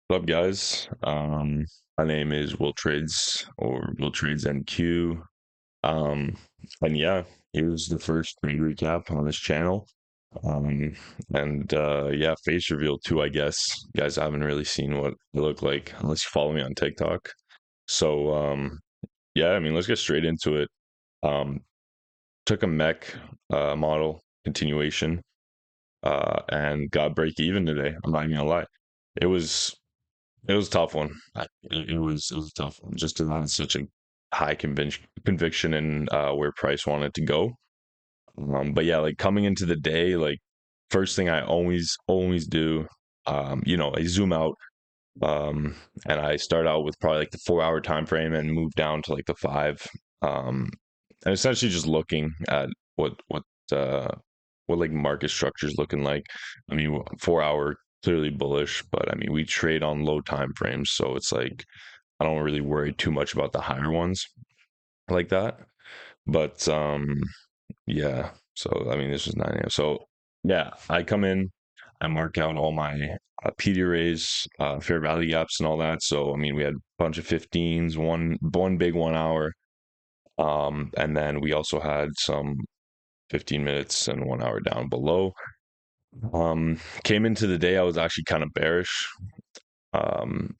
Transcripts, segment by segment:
What up, guys? My name is Will Trades or Will Trades NQ. Um, and yeah, here's the first trade recap on this channel. Um, yeah, face reveal too, I guess. You guys haven't really seen what I look like unless you follow me on TikTok. So, yeah, I mean, let's get straight into it. Um, took a mech model continuation and got break even today. I'm not even gonna lie. It was It was a tough one. It was a tough one just to have such a high conviction in where price wanted to go. But yeah, like coming into the day, like first thing I always do, I zoom out, um, and I start out with probably like the 4 hour time frame and move down to like the five, um, and essentially just looking at what uh what like market structure is looking like. I mean, 4 hour clearly bullish, but I mean we trade on low time frames, so it's like I don't really worry too much about the higher ones like that. But yeah. So I mean this was 9 a.m. So yeah, I come in, I mark out all my PD arrays, fair value gaps and all that. So I mean we had a bunch of 15s, one big 1 hour. And then we also had some 15 minutes and 1 hour down below. Came into the day, I was actually kind of bearish. Um,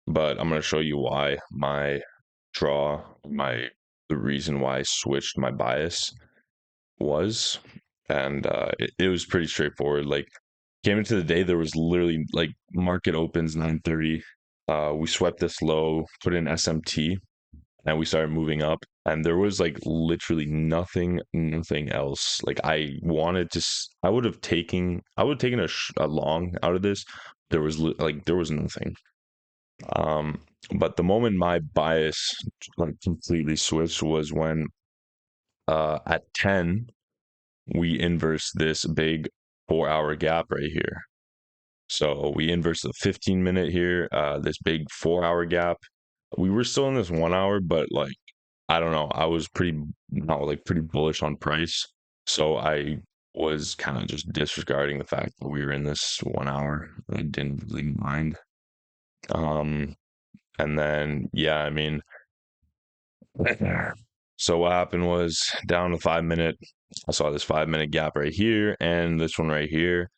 but I'm going to show you why my draw, the reason why I switched my bias was. And it was pretty straightforward. Like, came into the day, there was literally like market opens 9:30. We swept this low, put in SMT, and we started moving up, and there was like literally nothing else. Like I would have taken a long out of this. There was nothing. um but the moment my bias like completely switched was when at 10 we inverse this big 4 hour gap right here. So we inverse the 15 minute here, this big 4 hour gap. We were still in this 1 hour, but like I don't know. I was pretty not like pretty bullish on price. So I was kind of just disregarding the fact that we were in this 1 hour. I didn't really mind. Um and then yeah, I mean so what happened was down to 5 minute, I saw this 5 minute gap right here and this one right here.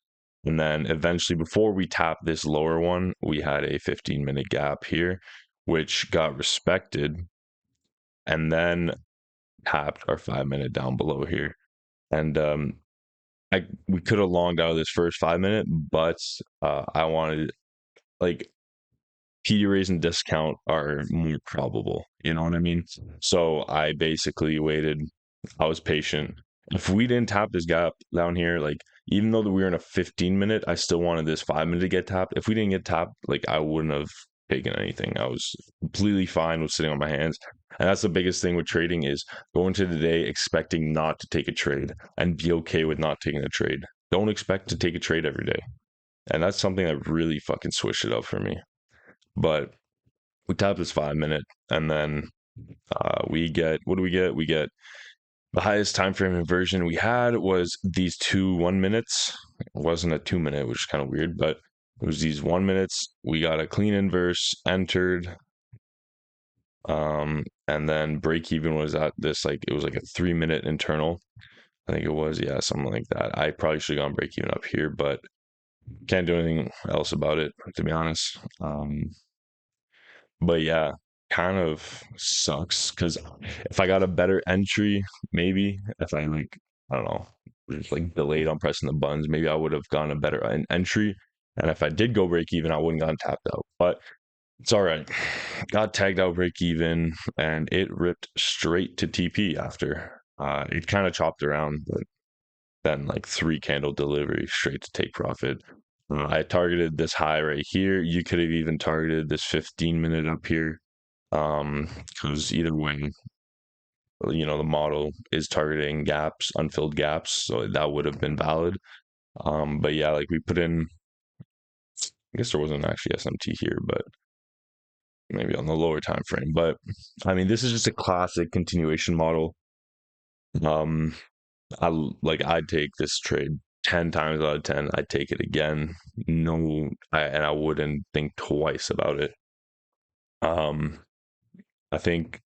And then eventually, before we tapped this lower one, we had a 15-minute gap here, which got respected, and then tapped our 5 minute down below here. And I we could have longed out of this first 5 minute, but I wanted like PD raise and discount are more probable. You know what I mean? So I basically waited. I was patient. If we didn't tap this gap down here, like even though we were in a 15 minute, I still wanted this 5 minute to get tapped. If we didn't get tapped, like I wouldn't have taken anything. I was completely fine with sitting on my hands. And that's the biggest thing with trading is go into the day expecting not to take a trade and be okay with not taking a trade. Don't expect to take a trade every day. And that's something that really fucking switched it up for me. But we tap this 5 minute, and then we get what do we get? We get the highest time frame inversion we had was these two 1 minutes. It wasn't a 2 minute, which is kind of weird, but it was these 1 minutes. We got a clean inverse, entered, and then break even was at this like it was like a 3 minute internal. I think it was, yeah, something like that. I probably should have gone break even up here, but can't do anything else about it, to be honest. But yeah, kind of sucks because if I got a better entry, maybe if I like, I don't know, just like delayed on pressing the buttons, maybe I would have gotten a better entry. And if I did go break even, I wouldn't gotten tapped out. But it's all right. Got tagged out break even, and it ripped straight to TP after. It kind of chopped around, but then like 3 candle delivery straight to take profit. I targeted this high right here. You could have even targeted this 15 minute up here. Because either way, the model is targeting gaps, unfilled gaps, so that would have been valid. But yeah, like we put in, I guess there wasn't actually SMT here, but maybe on the lower time frame. But I mean, this is just a classic continuation model. Um, I'd take this trade 10 times out of 10, I'd take it again. No, and I wouldn't think twice about it. Um, I think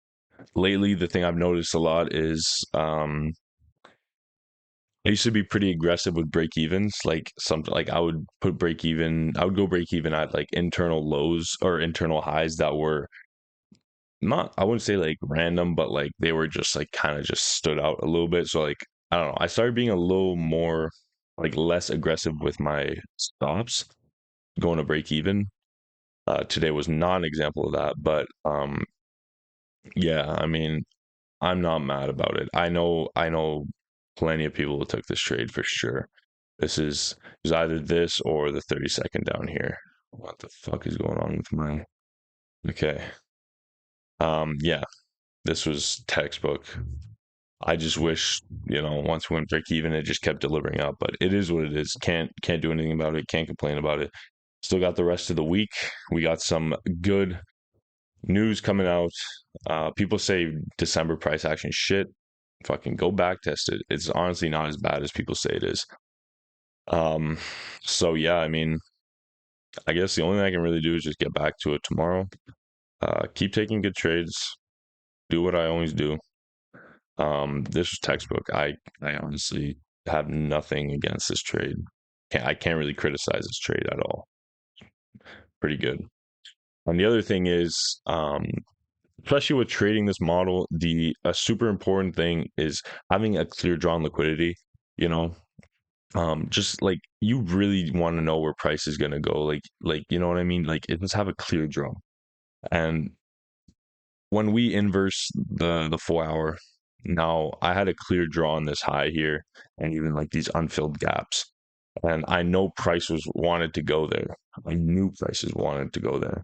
lately the thing I've noticed a lot is I used to be pretty aggressive with break evens. Like something like I would put break even, I would go break even at like internal lows or internal highs that were not, I wouldn't say like random, but like they were just like kind of just stood out a little bit. So like I don't know, I started being a little more like less aggressive with my stops going to break even. Today was not an example of that, but yeah, I mean, I'm not mad about it. I know plenty of people who took this trade for sure. This is either this or the 30-second down here. What the fuck is going on with my okay. Yeah, this was textbook. I just wish, once we went break even, it just kept delivering up. But it is what it is. Can't do anything about it. Can't complain about it. Still got the rest of the week. We got some good news coming out. People say December price action shit. Fucking go back test it. It's honestly not as bad as people say it is. Um, so yeah, I mean, I guess the only thing I can really do is just get back to it tomorrow. Keep taking good trades. Do what I always do. This was textbook. I honestly have nothing against this trade. I can't really criticize this trade at all. Pretty good. And the other thing is, especially with trading this model, the a super important thing is having a clear drawn liquidity. You know, just like you really want to know where price is gonna go. Like you know what I mean. Like it must have a clear draw. And when we inverse the 4 hour, now I had a clear draw on this high here, and even like these unfilled gaps. And I know prices wanted to go there. I knew prices wanted to go there.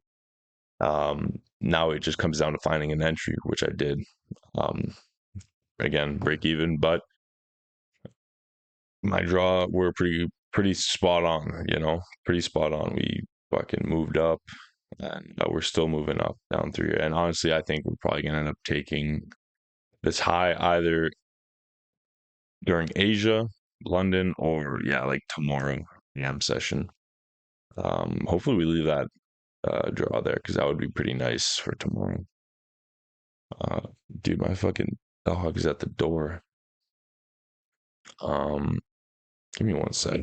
Now it just comes down to finding an entry, which I did. Um, Again, break even, but my draw were pretty spot on. Pretty spot on. We fucking moved up, and we're still moving up down through here. And honestly, I think we're probably gonna end up taking this high either during Asia, London, or yeah, like tomorrow AM session. Hopefully we leave that draw there because that would be pretty nice for tomorrow. Uh, Dude, my fucking dog is at the door. Um, Give me one sec.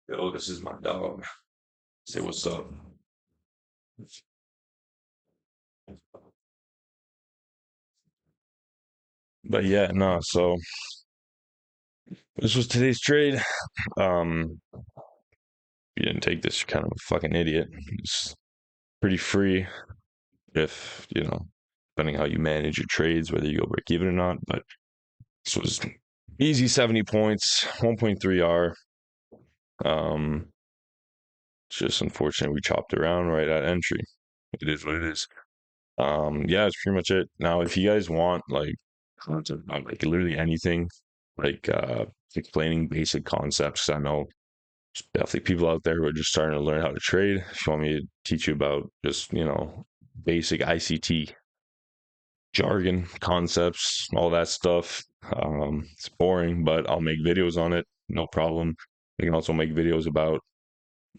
Yo, this is my dog. Say what's up. But yeah, no. So this was today's trade. Um, if you didn't take this, you're kind of a fucking idiot. It's pretty free if depending how you manage your trades, whether you go break even or not. But this was easy 70 points, 1.3 R. Um, it's just unfortunate we chopped around right at entry. It is what it is. Yeah, it's pretty much it. Now, if you guys want like content about like literally anything, like explaining basic concepts, I know there's definitely people out there who are just starting to learn how to trade. If you want me to teach you about just basic ICT jargon, concepts, all that stuff, it's boring, but I'll make videos on it, no problem. I can also make videos about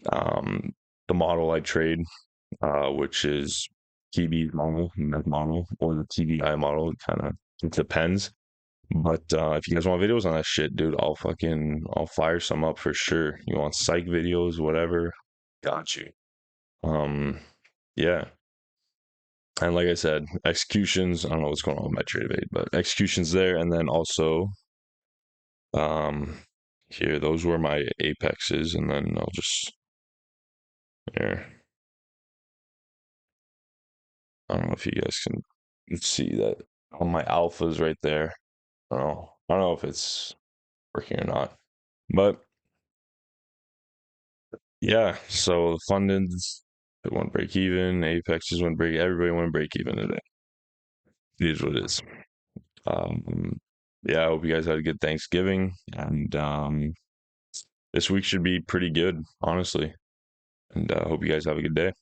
um, the model I trade, which is TB model, MEV model, or the TBI model. It depends. But if you guys want videos on that shit, dude, I'll fire some up for sure. You want psych videos, whatever, got you. Um, yeah. And like I said, executions. I don't know what's going on with my trade rate, but executions there, and then also um here, those were my apexes, and then I'll just here. I don't know if you guys can see that on my alphas right there. I don't know if it's working or not. But yeah, so the fundeds, it went break even, apexes went break, everybody went break even today. It is what it is. Yeah, I hope you guys had a good Thanksgiving, and this week should be pretty good, honestly. and hope you guys have a good day.